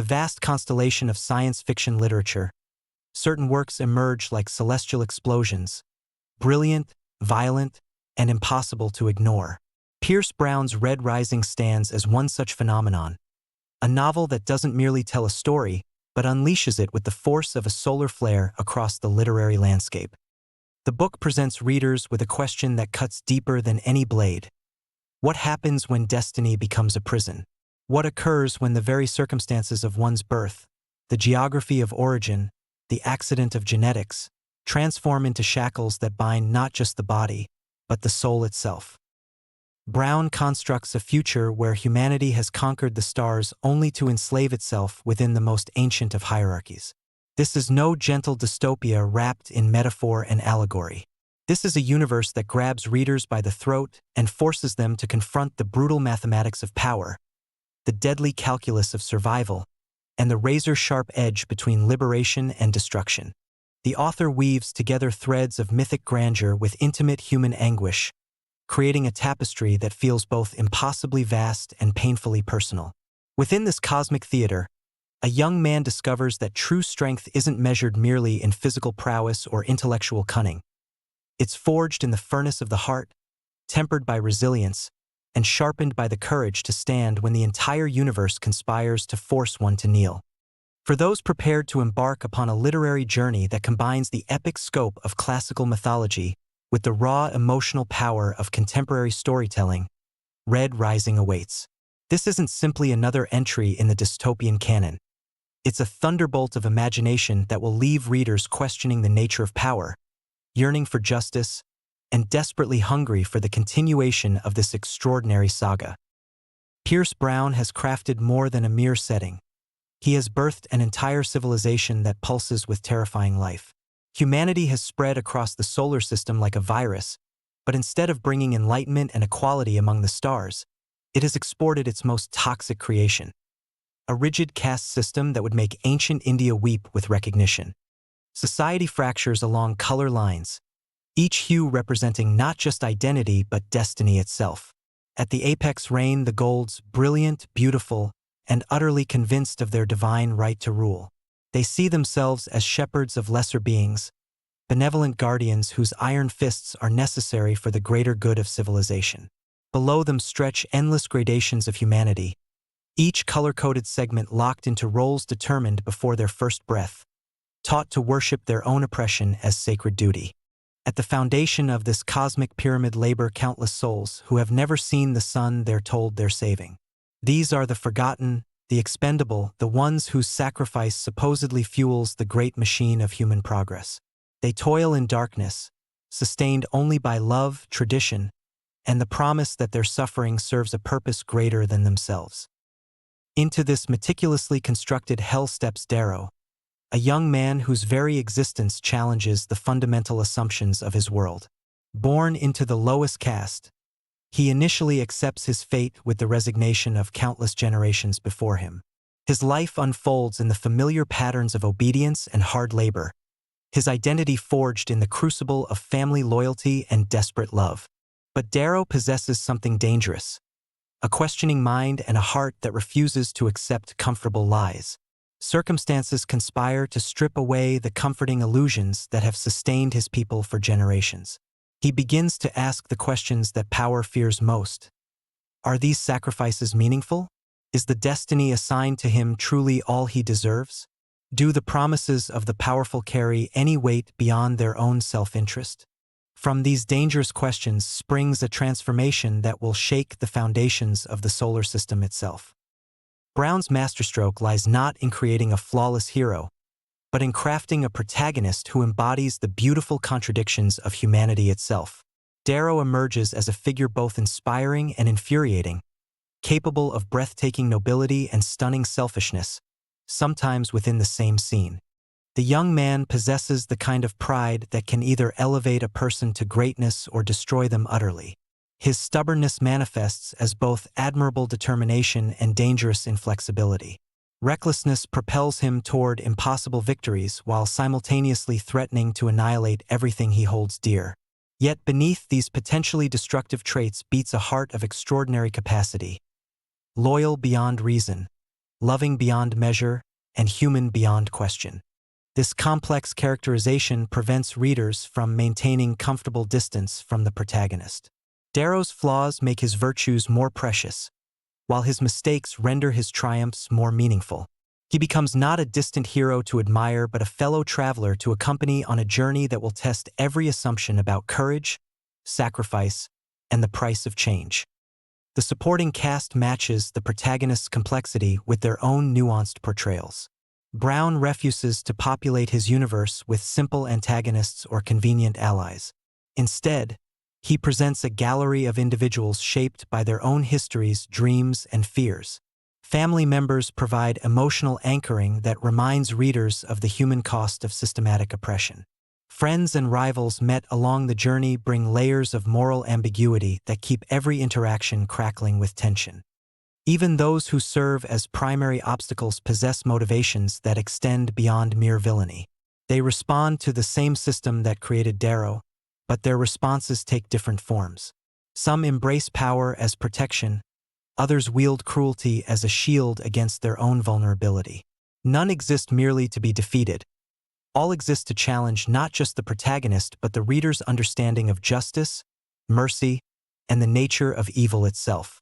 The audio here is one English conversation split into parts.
vast constellation of science fiction literature, certain works emerge like celestial explosions, brilliant, violent, and impossible to ignore. Pierce Brown's Red Rising stands as one such phenomenon, a novel that doesn't merely tell a story, but unleashes it with the force of a solar flare across the literary landscape. The book presents readers with a question that cuts deeper than any blade. What happens when destiny becomes a prison? What occurs when the very circumstances of one's birth, the geography of origin, the accident of genetics, transform into shackles that bind not just the body, but the soul itself? Brown constructs a future where humanity has conquered the stars only to enslave itself within the most ancient of hierarchies. This is no gentle dystopia wrapped in metaphor and allegory. This is a universe that grabs readers by the throat and forces them to confront the brutal mathematics of power, the deadly calculus of survival, and the razor-sharp edge between liberation and destruction. The author weaves together threads of mythic grandeur with intimate human anguish, creating a tapestry that feels both impossibly vast and painfully personal. Within this cosmic theater, a young man discovers that true strength isn't measured merely in physical prowess or intellectual cunning. It's forged in the furnace of the heart, tempered by resilience, and sharpened by the courage to stand when the entire universe conspires to force one to kneel. For those prepared to embark upon a literary journey that combines the epic scope of classical mythology with the raw emotional power of contemporary storytelling, Red Rising awaits. This isn't simply another entry in the dystopian canon. It's a thunderbolt of imagination that will leave readers questioning the nature of power, yearning for justice, and desperately hungry for the continuation of this extraordinary saga. Pierce Brown has crafted more than a mere setting. He has birthed an entire civilization that pulses with terrifying life. Humanity has spread across the solar system like a virus, but instead of bringing enlightenment and equality among the stars, it has exported its most toxic creation, a rigid caste system that would make ancient India weep with recognition. Society fractures along color lines, each hue representing not just identity but destiny itself. At the apex reign the Golds, brilliant, beautiful, and utterly convinced of their divine right to rule. They see themselves as shepherds of lesser beings, benevolent guardians whose iron fists are necessary for the greater good of civilization. Below them stretch endless gradations of humanity, each color-coded segment locked into roles determined before their first breath, taught to worship their own oppression as sacred duty. At the foundation of this cosmic pyramid labor countless souls who have never seen the sun they're told they're saving. These are the forgotten, the expendable, the ones whose sacrifice supposedly fuels the great machine of human progress. They toil in darkness, sustained only by love, tradition, and the promise that their suffering serves a purpose greater than themselves. Into this meticulously constructed hell steps Darrow, a young man whose very existence challenges the fundamental assumptions of his world. Born into the lowest caste, he initially accepts his fate with the resignation of countless generations before him. His life unfolds in the familiar patterns of obedience and hard labor, his identity forged in the crucible of family loyalty and desperate love. But Darrow possesses something dangerous, a questioning mind and a heart that refuses to accept comfortable lies. Circumstances conspire to strip away the comforting illusions that have sustained his people for generations. He begins to ask the questions that power fears most. Are these sacrifices meaningful? Is the destiny assigned to him truly all he deserves? Do the promises of the powerful carry any weight beyond their own self-interest? From these dangerous questions springs a transformation that will shake the foundations of the solar system itself. Brown's masterstroke lies not in creating a flawless hero, but in crafting a protagonist who embodies the beautiful contradictions of humanity itself. Darrow emerges as a figure both inspiring and infuriating, capable of breathtaking nobility and stunning selfishness, sometimes within the same scene. The young man possesses the kind of pride that can either elevate a person to greatness or destroy them utterly. His stubbornness manifests as both admirable determination and dangerous inflexibility. Recklessness propels him toward impossible victories while simultaneously threatening to annihilate everything he holds dear. Yet beneath these potentially destructive traits beats a heart of extraordinary capacity. Loyal beyond reason, loving beyond measure, and human beyond question. This complex characterization prevents readers from maintaining comfortable distance from the protagonist. Darrow's flaws make his virtues more precious, while his mistakes render his triumphs more meaningful. He becomes not a distant hero to admire but a fellow traveler to accompany on a journey that will test every assumption about courage, sacrifice, and the price of change. The supporting cast matches the protagonist's complexity with their own nuanced portrayals. Brown refuses to populate his universe with simple antagonists or convenient allies. Instead, he presents a gallery of individuals shaped by their own histories, dreams, and fears. Family members provide emotional anchoring that reminds readers of the human cost of systematic oppression. Friends and rivals met along the journey bring layers of moral ambiguity that keep every interaction crackling with tension. Even those who serve as primary obstacles possess motivations that extend beyond mere villainy. They respond to the same system that created Darrow, but their responses take different forms. Some embrace power as protection, others wield cruelty as a shield against their own vulnerability. None exist merely to be defeated. All exist to challenge not just the protagonist but the reader's understanding of justice, mercy, and the nature of evil itself.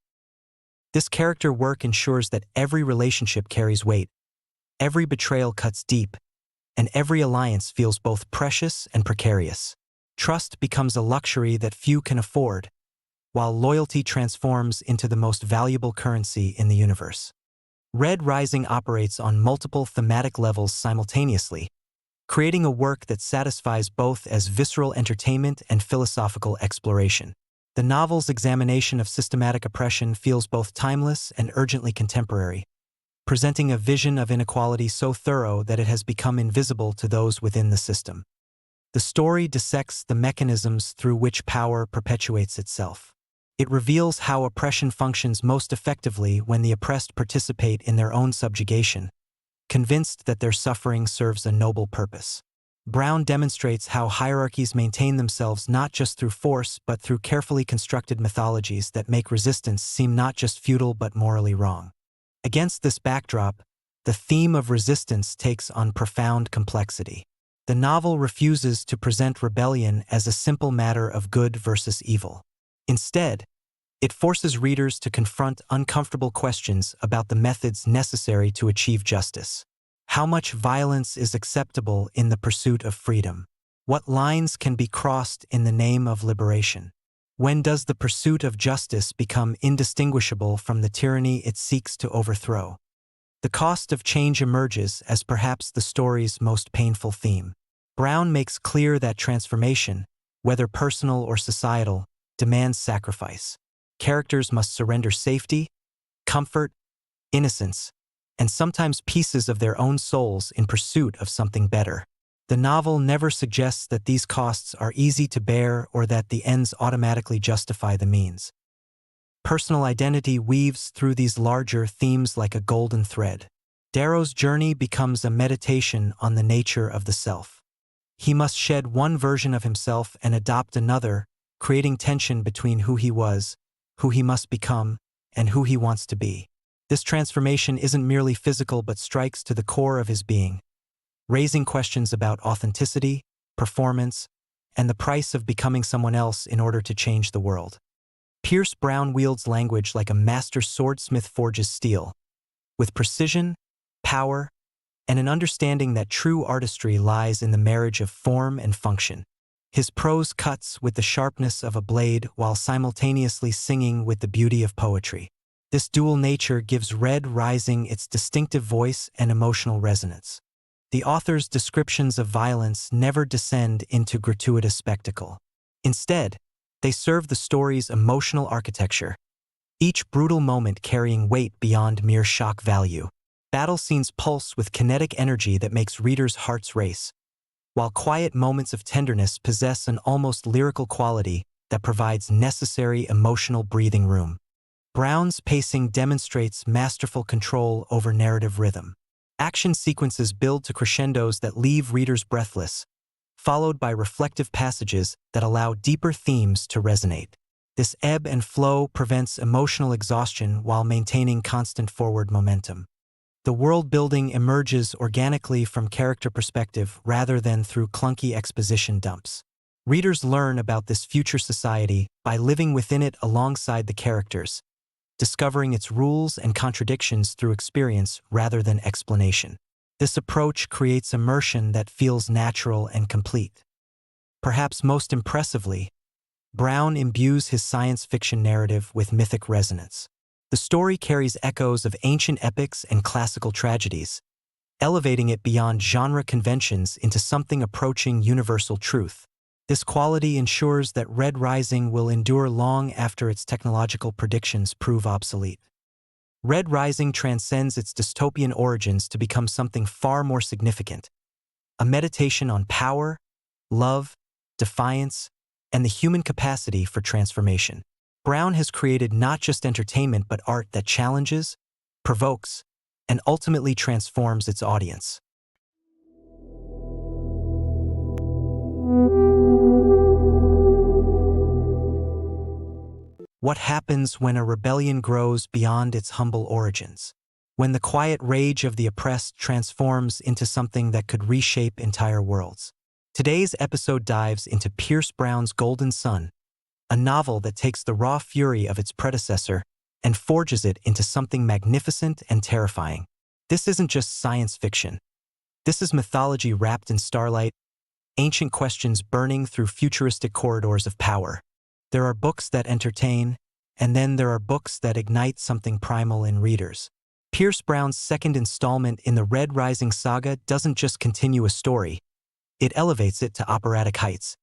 This character work ensures that every relationship carries weight, every betrayal cuts deep, and every alliance feels both precious and precarious. Trust becomes a luxury that few can afford, while loyalty transforms into the most valuable currency in the universe. Red Rising operates on multiple thematic levels simultaneously, creating a work that satisfies both as visceral entertainment and philosophical exploration. The novel's examination of systematic oppression feels both timeless and urgently contemporary, presenting a vision of inequality so thorough that it has become invisible to those within the system. The story dissects the mechanisms through which power perpetuates itself. It reveals how oppression functions most effectively when the oppressed participate in their own subjugation, convinced that their suffering serves a noble purpose. Brown demonstrates how hierarchies maintain themselves not just through force but through carefully constructed mythologies that make resistance seem not just futile but morally wrong. Against this backdrop, the theme of resistance takes on profound complexity. The novel refuses to present rebellion as a simple matter of good versus evil. Instead, it forces readers to confront uncomfortable questions about the methods necessary to achieve justice. How much violence is acceptable in the pursuit of freedom? What lines can be crossed in the name of liberation? When does the pursuit of justice become indistinguishable from the tyranny it seeks to overthrow? The cost of change emerges as perhaps the story's most painful theme. Brown makes clear that transformation, whether personal or societal, demands sacrifice. Characters must surrender safety, comfort, innocence, and sometimes pieces of their own souls in pursuit of something better. The novel never suggests that these costs are easy to bear or that the ends automatically justify the means. Personal identity weaves through these larger themes like a golden thread. Darrow's journey becomes a meditation on the nature of the self. He must shed one version of himself and adopt another, creating tension between who he was, who he must become, and who he wants to be. This transformation isn't merely physical but strikes to the core of his being, raising questions about authenticity, performance, and the price of becoming someone else in order to change the world. Pierce Brown wields language like a master swordsmith forges steel, with precision, power, and an understanding that true artistry lies in the marriage of form and function. His prose cuts with the sharpness of a blade while simultaneously singing with the beauty of poetry. This dual nature gives Red Rising its distinctive voice and emotional resonance. The author's descriptions of violence never descend into gratuitous spectacle. Instead, they serve the story's emotional architecture, each brutal moment carrying weight beyond mere shock value. Battle scenes pulse with kinetic energy that makes readers' hearts race, while quiet moments of tenderness possess an almost lyrical quality that provides necessary emotional breathing room. Brown's pacing demonstrates masterful control over narrative rhythm. Action sequences build to crescendos that leave readers breathless, followed by reflective passages that allow deeper themes to resonate. This ebb and flow prevents emotional exhaustion while maintaining constant forward momentum. The world building emerges organically from character perspective rather than through clunky exposition dumps. Readers learn about this future society by living within it alongside the characters, discovering its rules and contradictions through experience rather than explanation. This approach creates immersion that feels natural and complete. Perhaps most impressively, Brown imbues his science fiction narrative with mythic resonance. The story carries echoes of ancient epics and classical tragedies, elevating it beyond genre conventions into something approaching universal truth. This quality ensures that Red Rising will endure long after its technological predictions prove obsolete. Red Rising transcends its dystopian origins to become something far more significant, a meditation on power, love, defiance, and the human capacity for transformation. Brown has created not just entertainment but art that challenges, provokes, and ultimately transforms its audience. What happens when a rebellion grows beyond its humble origins? When the quiet rage of the oppressed transforms into something that could reshape entire worlds. Today's episode dives into Pierce Brown's Golden Sun, a novel that takes the raw fury of its predecessor and forges it into something magnificent and terrifying. This isn't just science fiction. This is mythology wrapped in starlight, ancient questions burning through futuristic corridors of power. There are books that entertain, and then there are books that ignite something primal in readers. Pierce Brown's second installment in the Red Rising saga doesn't just continue a story, it elevates it to operatic heights.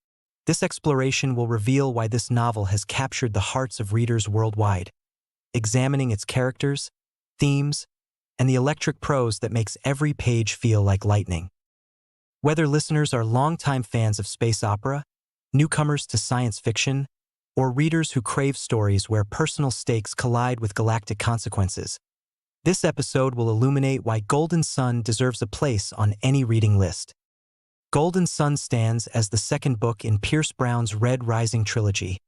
This exploration will reveal why this novel has captured the hearts of readers worldwide, examining its characters, themes, and the electric prose that makes every page feel like lightning. Whether listeners are longtime fans of space opera, newcomers to science fiction, or readers who crave stories where personal stakes collide with galactic consequences, this episode will illuminate why Golden Sun deserves a place on any reading list. Golden Sun stands as the second book in Pierce Brown's Red Rising trilogy,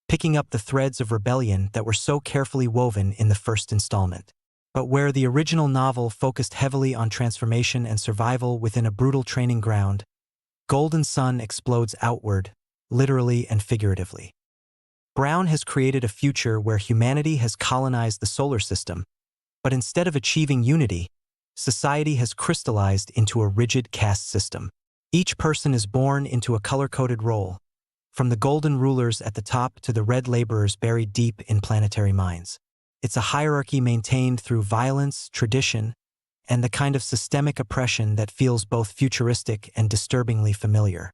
picking up the threads of rebellion that were so carefully woven in the first installment. But where the original novel focused heavily on transformation and survival within a brutal training ground, Golden Sun explodes outward, literally and figuratively. Brown has created a future where humanity has colonized the solar system, but instead of achieving unity, society has crystallized into a rigid caste system. Each person is born into a color-coded role, from the golden rulers at the top to the red laborers buried deep in planetary mines. It's a hierarchy maintained through violence, tradition, and the kind of systemic oppression that feels both futuristic and disturbingly familiar.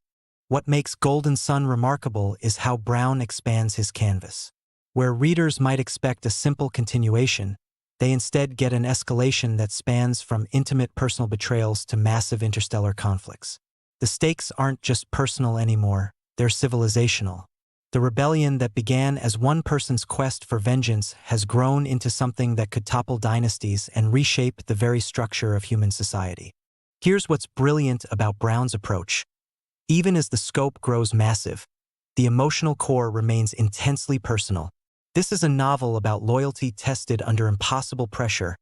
What makes Golden Sun remarkable is how Brown expands his canvas. Where readers might expect a simple continuation, they instead get an escalation that spans from intimate personal betrayals to massive interstellar conflicts. The stakes aren't just personal anymore, they're civilizational. The rebellion that began as one person's quest for vengeance has grown into something that could topple dynasties and reshape the very structure of human society. Here's what's brilliant about Brown's approach. Even as the scope grows massive, the emotional core remains intensely personal. This is a novel about loyalty tested under impossible pressure,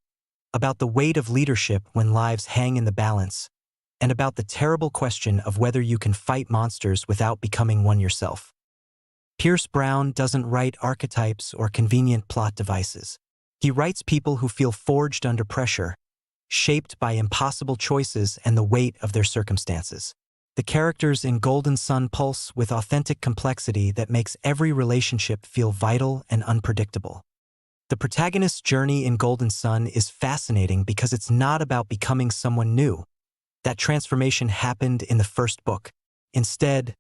about the weight of leadership when lives hang in the balance, and about the terrible question of whether you can fight monsters without becoming one yourself. Pierce Brown doesn't write archetypes or convenient plot devices. He writes people who feel forged under pressure, shaped by impossible choices and the weight of their circumstances. The characters in Golden Sun pulse with authentic complexity that makes every relationship feel vital and unpredictable. The protagonist's journey in Golden Sun is fascinating because it's not about becoming someone new. That transformation happened in the first book. Instead,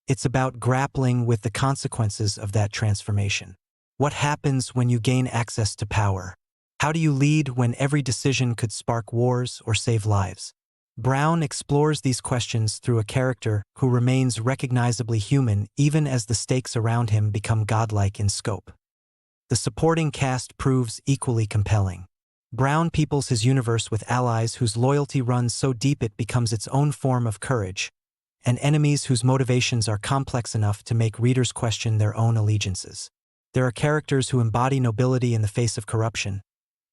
it's about grappling with the consequences of that transformation. What happens when you gain access to power? How do you lead when every decision could spark wars or save lives? Brown explores these questions through a character who remains recognizably human even as the stakes around him become godlike in scope. The supporting cast proves equally compelling. Brown peoples his universe with allies whose loyalty runs so deep it becomes its own form of courage, and enemies whose motivations are complex enough to make readers question their own allegiances. There are characters who embody nobility in the face of corruption,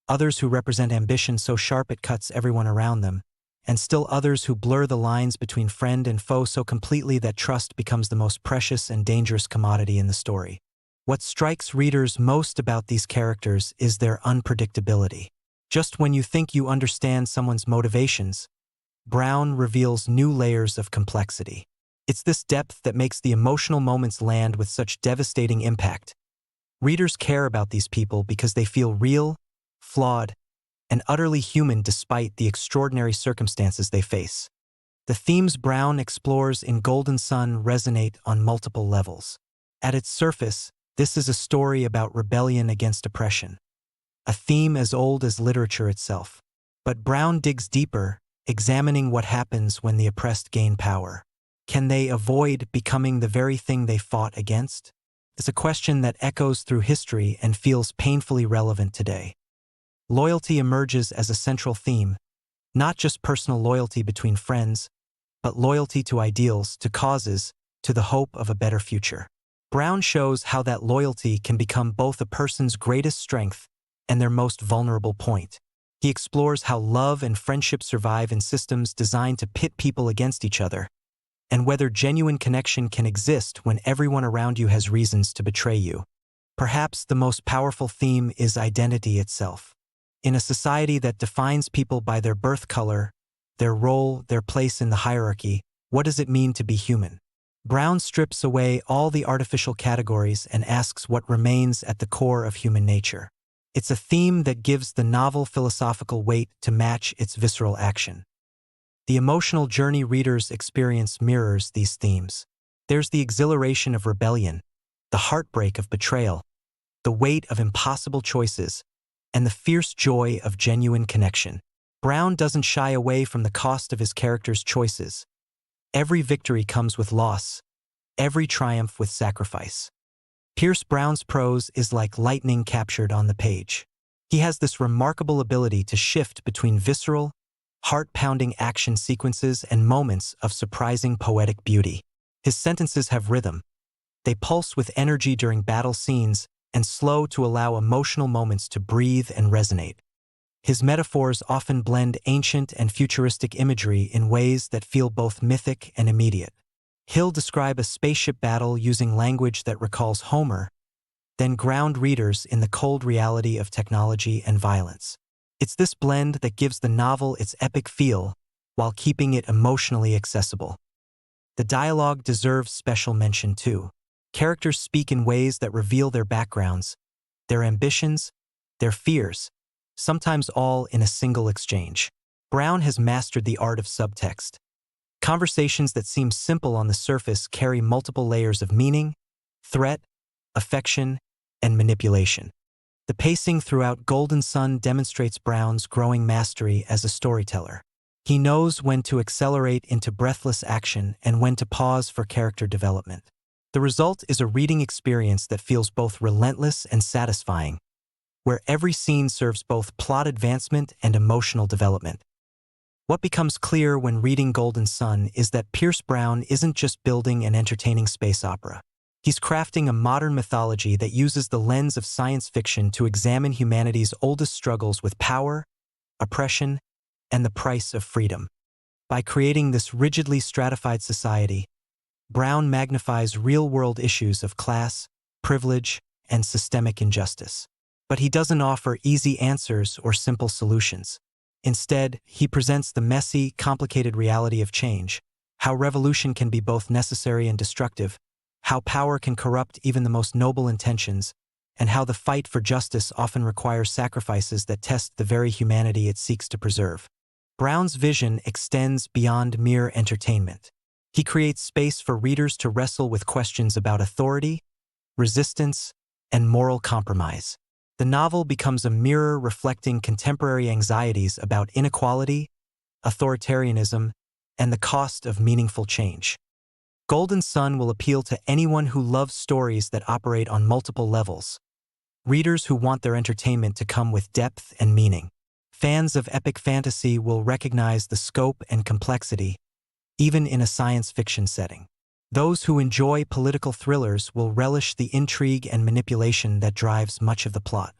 others who represent ambition so sharp it cuts everyone around them, and still others who blur the lines between friend and foe so completely that trust becomes the most precious and dangerous commodity in the story. What strikes readers most about these characters is their unpredictability. Just when you think you understand someone's motivations, Brown reveals new layers of complexity. It's this depth that makes the emotional moments land with such devastating impact. Readers care about these people because they feel real, flawed, and utterly human despite the extraordinary circumstances they face. The themes Brown explores in Golden Sun resonate on multiple levels. At its surface, this is a story about rebellion against oppression, a theme as old as literature itself. But Brown digs deeper, examining what happens when the oppressed gain power. Can they avoid becoming the very thing they fought against? It's a question that echoes through history and feels painfully relevant today. Loyalty emerges as a central theme, not just personal loyalty between friends, but loyalty to ideals, to causes, to the hope of a better future. Brown shows how that loyalty can become both a person's greatest strength and their most vulnerable point. He explores how love and friendship survive in systems designed to pit people against each other, and whether genuine connection can exist when everyone around you has reasons to betray you. Perhaps the most powerful theme is identity itself. In a society that defines people by their birth color, their role, their place in the hierarchy, what does it mean to be human? Brown strips away all the artificial categories and asks what remains at the core of human nature. It's a theme that gives the novel philosophical weight to match its visceral action. The emotional journey readers experience mirrors these themes. There's the exhilaration of rebellion, the heartbreak of betrayal, the weight of impossible choices, and the fierce joy of genuine connection. Brown doesn't shy away from the cost of his characters' choices. Every victory comes with loss, every triumph with sacrifice. Pierce Brown's prose is like lightning captured on the page. He has this remarkable ability to shift between visceral, heart-pounding action sequences and moments of surprising poetic beauty. His sentences have rhythm. They pulse with energy during battle scenes and slow to allow emotional moments to breathe and resonate. His metaphors often blend ancient and futuristic imagery in ways that feel both mythic and immediate. He'll describe a spaceship battle using language that recalls Homer, then ground readers in the cold reality of technology and violence. It's this blend that gives the novel its epic feel while keeping it emotionally accessible. The dialogue deserves special mention too. Characters speak in ways that reveal their backgrounds, their ambitions, their fears, sometimes all in a single exchange. Brown has mastered the art of subtext. Conversations that seem simple on the surface carry multiple layers of meaning, threat, affection, and manipulation. The pacing throughout Golden Sun demonstrates Brown's growing mastery as a storyteller. He knows when to accelerate into breathless action and when to pause for character development. The result is a reading experience that feels both relentless and satisfying, where every scene serves both plot advancement and emotional development. What becomes clear when reading Golden Sun is that Pierce Brown isn't just building an entertaining space opera. He's crafting a modern mythology that uses the lens of science fiction to examine humanity's oldest struggles with power, oppression, and the price of freedom. By creating this rigidly stratified society, Brown magnifies real-world issues of class, privilege, and systemic injustice. But he doesn't offer easy answers or simple solutions. Instead, he presents the messy, complicated reality of change, how revolution can be both necessary and destructive, how power can corrupt even the most noble intentions, and how the fight for justice often requires sacrifices that test the very humanity it seeks to preserve. Brown's vision extends beyond mere entertainment. He creates space for readers to wrestle with questions about authority, resistance, and moral compromise. The novel becomes a mirror reflecting contemporary anxieties about inequality, authoritarianism, and the cost of meaningful change. Golden Sun will appeal to anyone who loves stories that operate on multiple levels, readers who want their entertainment to come with depth and meaning. Fans of epic fantasy will recognize the scope and complexity, even in a science fiction setting. Those who enjoy political thrillers will relish the intrigue and manipulation that drives much of the plot.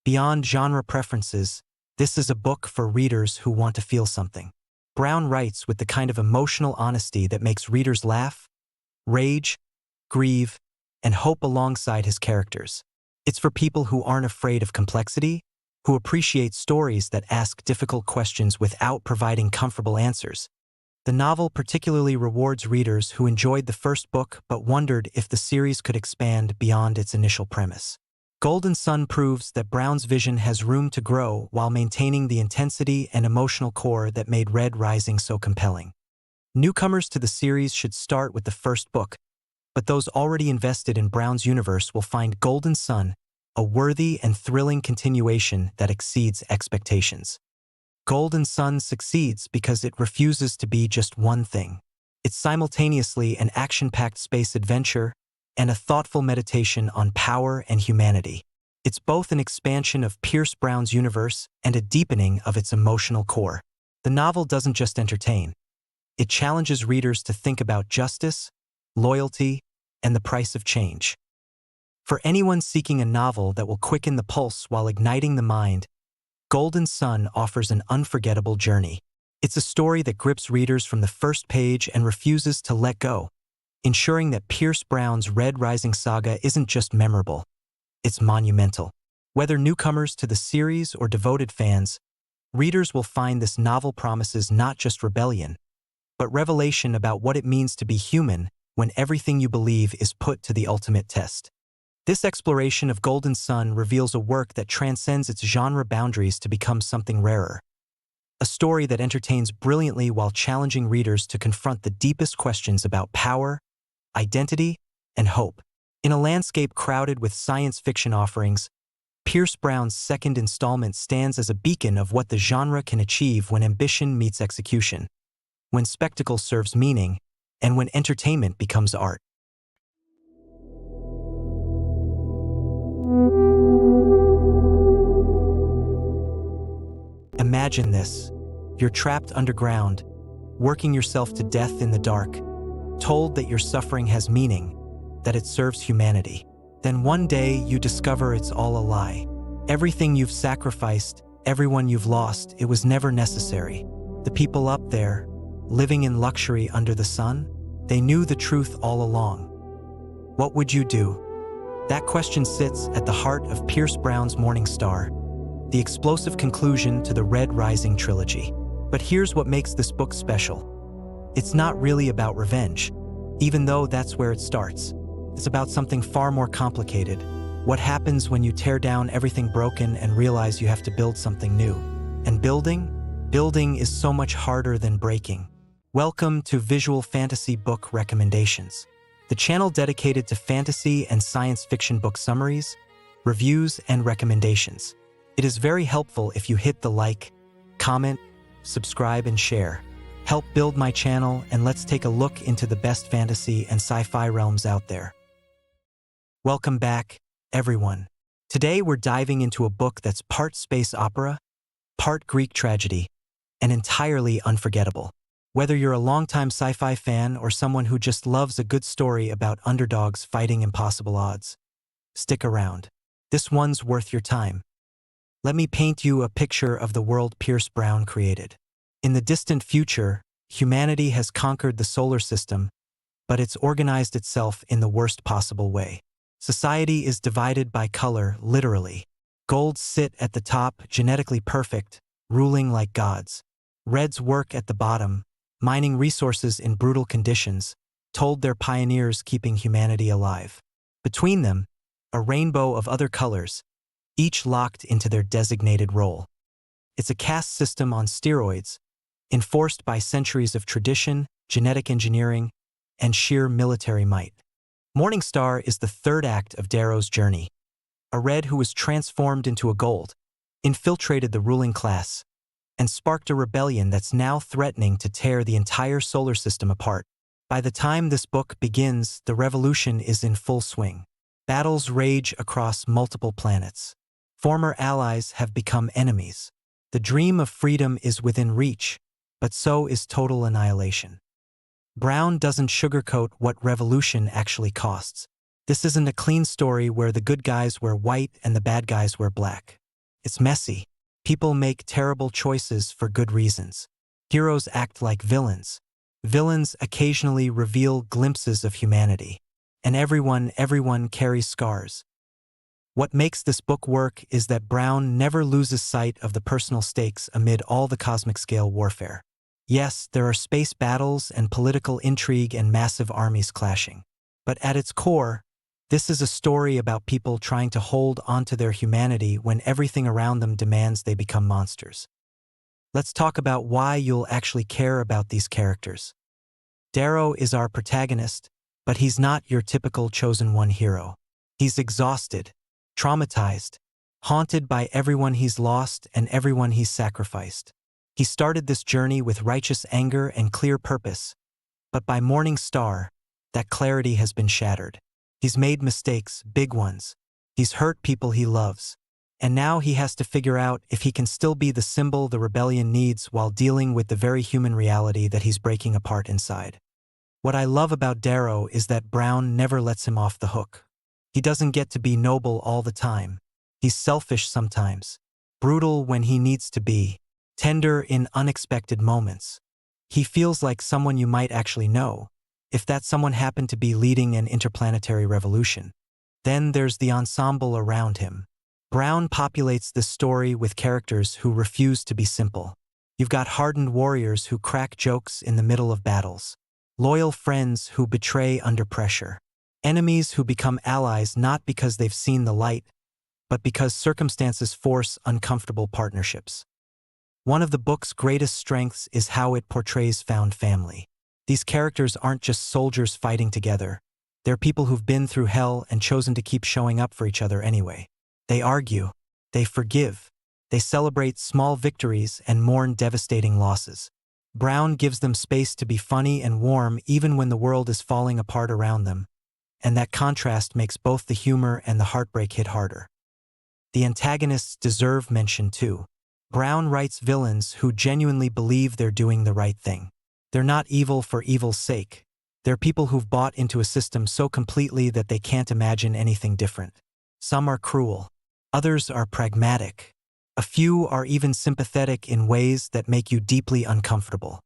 Beyond genre preferences, this is a book for readers who want to feel something. Brown writes with the kind of emotional honesty that makes readers laugh, rage, grieve, and hope alongside his characters. It's for people who aren't afraid of complexity, who appreciate stories that ask difficult questions without providing comfortable answers. The novel particularly rewards readers who enjoyed the first book but wondered if the series could expand beyond its initial premise. Golden Sun proves that Brown's vision has room to grow while maintaining the intensity and emotional core that made Red Rising so compelling. Newcomers to the series should start with the first book, but those already invested in Brown's universe will find Golden Sun a worthy and thrilling continuation that exceeds expectations. Golden Sun succeeds because it refuses to be just one thing. It's simultaneously an action-packed space adventure and a thoughtful meditation on power and humanity. It's both an expansion of Pierce Brown's universe and a deepening of its emotional core. The novel doesn't just entertain. It challenges readers to think about justice, loyalty, and the price of change. For anyone seeking a novel that will quicken the pulse while igniting the mind, Golden Sun offers an unforgettable journey. It's a story that grips readers from the first page and refuses to let go, ensuring that Pierce Brown's Red Rising saga isn't just memorable, it's monumental. Whether newcomers to the series or devoted fans, readers will find this novel promises not just rebellion, but revelation about what it means to be human when everything you believe is put to the ultimate test. This exploration of Golden Sun reveals a work that transcends its genre boundaries to become something rarer. A story that entertains brilliantly while challenging readers to confront the deepest questions about power, identity, and hope. In a landscape crowded with science fiction offerings, Pierce Brown's second installment stands as a beacon of what the genre can achieve when ambition meets execution, when spectacle serves meaning, and when entertainment becomes art. Imagine this. You're trapped underground, working yourself to death in the dark, told that your suffering has meaning, that it serves humanity. Then one day you discover it's all a lie. Everything you've sacrificed, everyone you've lost, it was never necessary. The people up there, living in luxury under the sun, they knew the truth all along. What would you do? That question sits at the heart of Pierce Brown's Morning Star, the explosive conclusion to the Red Rising trilogy. But here's what makes this book special. It's not really about revenge, even though that's where it starts. It's about something far more complicated. What happens when you tear down everything broken and realize you have to build something new? And building is so much harder than breaking. Welcome to Visual Fantasy Book Recommendations, the channel dedicated to fantasy and science fiction book summaries, reviews, and recommendations. It is very helpful if you hit the like, comment, subscribe, and share. Help build my channel, and let's take a look into the best fantasy and sci-fi realms out there. Welcome back, everyone. Today we're diving into a book that's part space opera, part Greek tragedy, and entirely unforgettable. Whether you're a longtime sci-fi fan or someone who just loves a good story about underdogs fighting impossible odds, stick around. This one's worth your time. Let me paint you a picture of the world Pierce Brown created. In the distant future, humanity has conquered the solar system, but it's organized itself in the worst possible way. Society is divided by color, literally. Golds sit at the top, genetically perfect, ruling like gods. Reds work at the bottom, mining resources in brutal conditions, told they're pioneers keeping humanity alive. Between them, a rainbow of other colors, each locked into their designated role. It's a caste system on steroids, enforced by centuries of tradition, genetic engineering, and sheer military might. Morningstar is the third act of Darrow's journey. A red who was transformed into a gold, infiltrated the ruling class, and sparked a rebellion that's now threatening to tear the entire solar system apart. By the time this book begins, the revolution is in full swing. Battles rage across multiple planets. Former allies have become enemies. The dream of freedom is within reach, but so is total annihilation. Brown doesn't sugarcoat what revolution actually costs. This isn't a clean story where the good guys wear white and the bad guys wear black. It's messy. People make terrible choices for good reasons. Heroes act like villains. Villains occasionally reveal glimpses of humanity. And everyone carries scars. What makes this book work is that Brown never loses sight of the personal stakes amid all the cosmic-scale warfare. Yes, there are space battles and political intrigue and massive armies clashing. But at its core, this is a story about people trying to hold onto their humanity when everything around them demands they become monsters. Let's talk about why you'll actually care about these characters. Darrow is our protagonist, but he's not your typical chosen one hero. He's exhausted, traumatized, haunted by everyone he's lost and everyone he's sacrificed. He started this journey with righteous anger and clear purpose, but by Morning Star, that clarity has been shattered. He's made mistakes, big ones. He's hurt people he loves. And now he has to figure out if he can still be the symbol the rebellion needs while dealing with the very human reality that he's breaking apart inside. What I love about Darrow is that Brown never lets him off the hook. He doesn't get to be noble all the time. He's selfish sometimes, brutal when he needs to be, tender in unexpected moments. He feels like someone you might actually know, if that someone happened to be leading an interplanetary revolution. Then there's the ensemble around him. Brown populates this story with characters who refuse to be simple. You've got hardened warriors who crack jokes in the middle of battles, loyal friends who betray under pressure, enemies who become allies not because they've seen the light, but because circumstances force uncomfortable partnerships. One of the book's greatest strengths is how it portrays found family. These characters aren't just soldiers fighting together. They're people who've been through hell and chosen to keep showing up for each other anyway. They argue, they forgive, they celebrate small victories and mourn devastating losses. Brown gives them space to be funny and warm even when the world is falling apart around them, and that contrast makes both the humor and the heartbreak hit harder. The antagonists deserve mention too. Brown writes villains who genuinely believe they're doing the right thing. They're not evil for evil's sake. They're people who've bought into a system so completely that they can't imagine anything different. Some are cruel. Others are pragmatic. A few are even sympathetic in ways that make you deeply uncomfortable.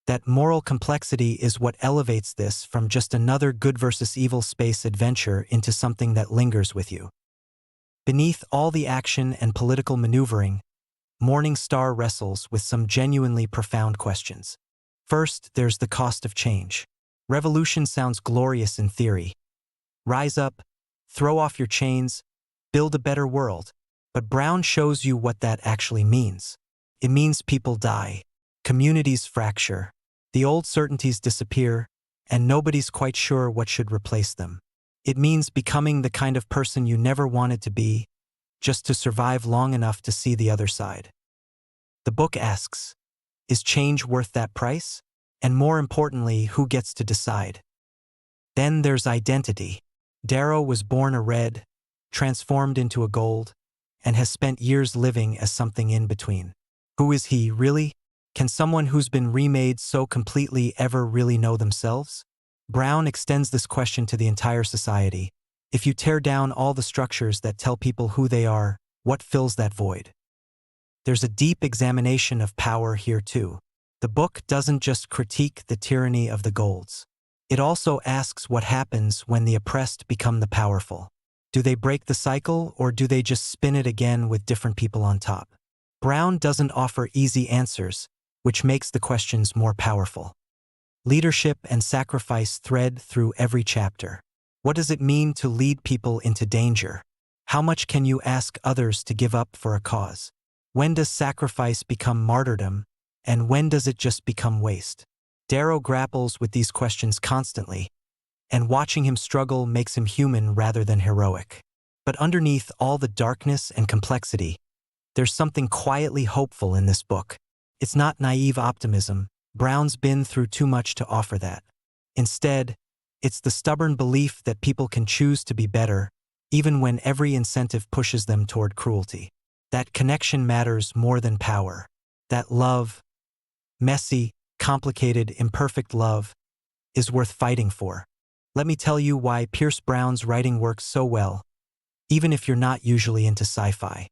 That moral complexity is what elevates this from just another good versus evil space adventure into something that lingers with you. Beneath all the action and political maneuvering, Morning Star wrestles with some genuinely profound questions. First, there's the cost of change. Revolution sounds glorious in theory. Rise up, throw off your chains, build a better world. But Brown shows you what that actually means. It means people die, communities fracture, the old certainties disappear, and nobody's quite sure what should replace them. It means becoming the kind of person you never wanted to be, just to survive long enough to see the other side. The book asks, is change worth that price? And more importantly, who gets to decide? Then there's identity. Darrow was born a red, transformed into a gold, and has spent years living as something in between. Who is he, really? Can someone who's been remade so completely ever really know themselves? Brown extends this question to the entire society. If you tear down all the structures that tell people who they are, what fills that void? There's a deep examination of power here too. The book doesn't just critique the tyranny of the golds. It also asks what happens when the oppressed become the powerful. Do they break the cycle, or do they just spin it again with different people on top? Brown doesn't offer easy answers, which makes the questions more powerful. Leadership and sacrifice thread through every chapter. What does it mean to lead people into danger? How much can you ask others to give up for a cause? When does sacrifice become martyrdom, and when does it just become waste? Darrow grapples with these questions constantly, and watching him struggle makes him human rather than heroic. But underneath all the darkness and complexity, there's something quietly hopeful in this book. It's not naive optimism. Brown's been through too much to offer that. Instead, it's the stubborn belief that people can choose to be better, even when every incentive pushes them toward cruelty. That connection matters more than power. That love, messy, complicated, imperfect love, is worth fighting for. Let me tell you why Pierce Brown's writing works so well, even if you're not usually into sci-fi.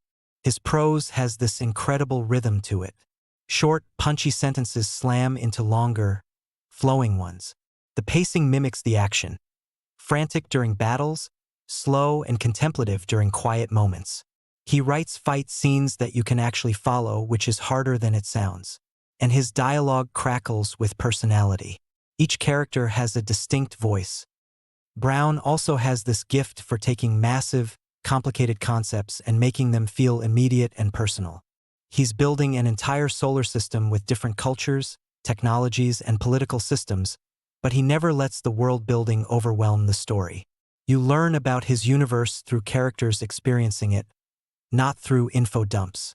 His prose has this incredible rhythm to it. Short, punchy sentences slam into longer, flowing ones. The pacing mimics the action, frantic during battles, slow and contemplative during quiet moments. He writes fight scenes that you can actually follow, which is harder than it sounds. And his dialogue crackles with personality. Each character has a distinct voice. Brown also has this gift for taking massive, complicated concepts and making them feel immediate and personal. He's building an entire solar system with different cultures, technologies, and political systems, but he never lets the world building overwhelm the story. You learn about his universe through characters experiencing it, not through info dumps.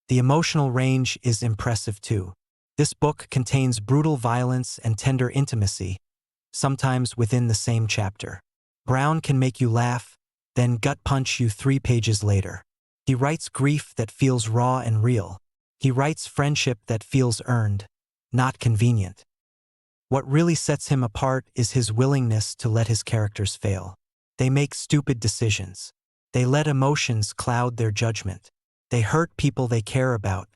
The emotional range is impressive too. This book contains brutal violence and tender intimacy, sometimes within the same chapter. Brown can make you laugh, then gut punch you 3 pages later. He writes grief that feels raw and real. He writes friendship that feels earned, not convenient. What really sets him apart is his willingness to let his characters fail. They make stupid decisions. They let emotions cloud their judgment. They hurt people they care about,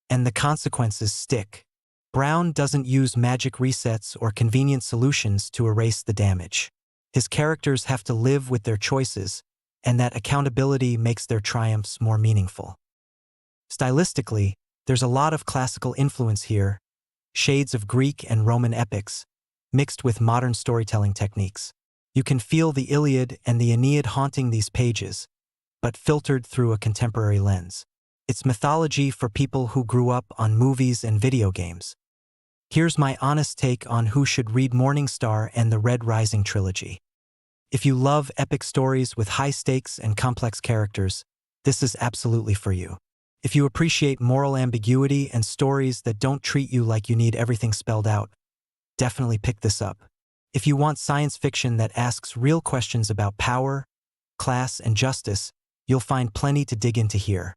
and the consequences stick. Brown doesn't use magic resets or convenient solutions to erase the damage. His characters have to live with their choices, and that accountability makes their triumphs more meaningful. Stylistically, there's a lot of classical influence here, shades of Greek and Roman epics, mixed with modern storytelling techniques. You can feel the Iliad and the Aeneid haunting these pages, but filtered through a contemporary lens. It's mythology for people who grew up on movies and video games. Here's my honest take on who should read Morningstar and the Red Rising trilogy. If you love epic stories with high stakes and complex characters, this is absolutely for you. If you appreciate moral ambiguity and stories that don't treat you like you need everything spelled out, definitely pick this up. If you want science fiction that asks real questions about power, class, and justice, you'll find plenty to dig into here.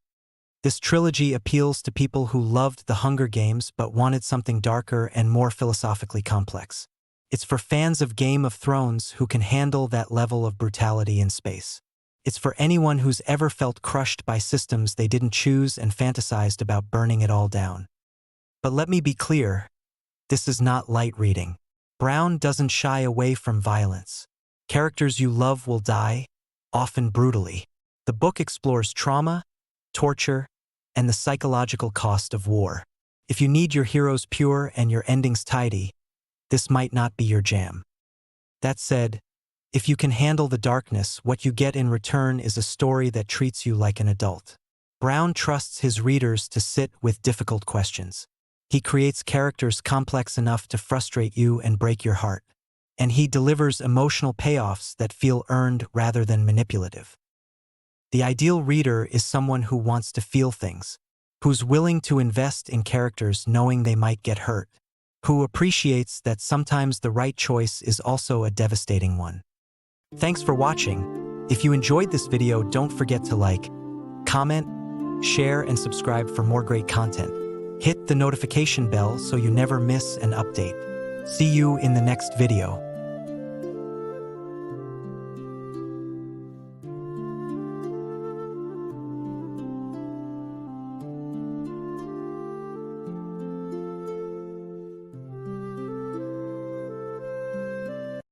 This trilogy appeals to people who loved The Hunger Games but wanted something darker and more philosophically complex. It's for fans of Game of Thrones who can handle that level of brutality in space. It's for anyone who's ever felt crushed by systems they didn't choose and fantasized about burning it all down. But let me be clear, this is not light reading. Brown doesn't shy away from violence. Characters you love will die, often brutally. The book explores trauma, torture, and the psychological cost of war. If you need your heroes pure and your endings tidy, this might not be your jam. That said, if you can handle the darkness, what you get in return is a story that treats you like an adult. Brown trusts his readers to sit with difficult questions. He creates characters complex enough to frustrate you and break your heart. And he delivers emotional payoffs that feel earned rather than manipulative. The ideal reader is someone who wants to feel things, who's willing to invest in characters knowing they might get hurt, who appreciates that sometimes the right choice is also a devastating one. Thanks for watching. If you enjoyed this video, don't forget to like, comment, share, and subscribe for more great content. Hit the notification bell so you never miss an update. See you in the next video.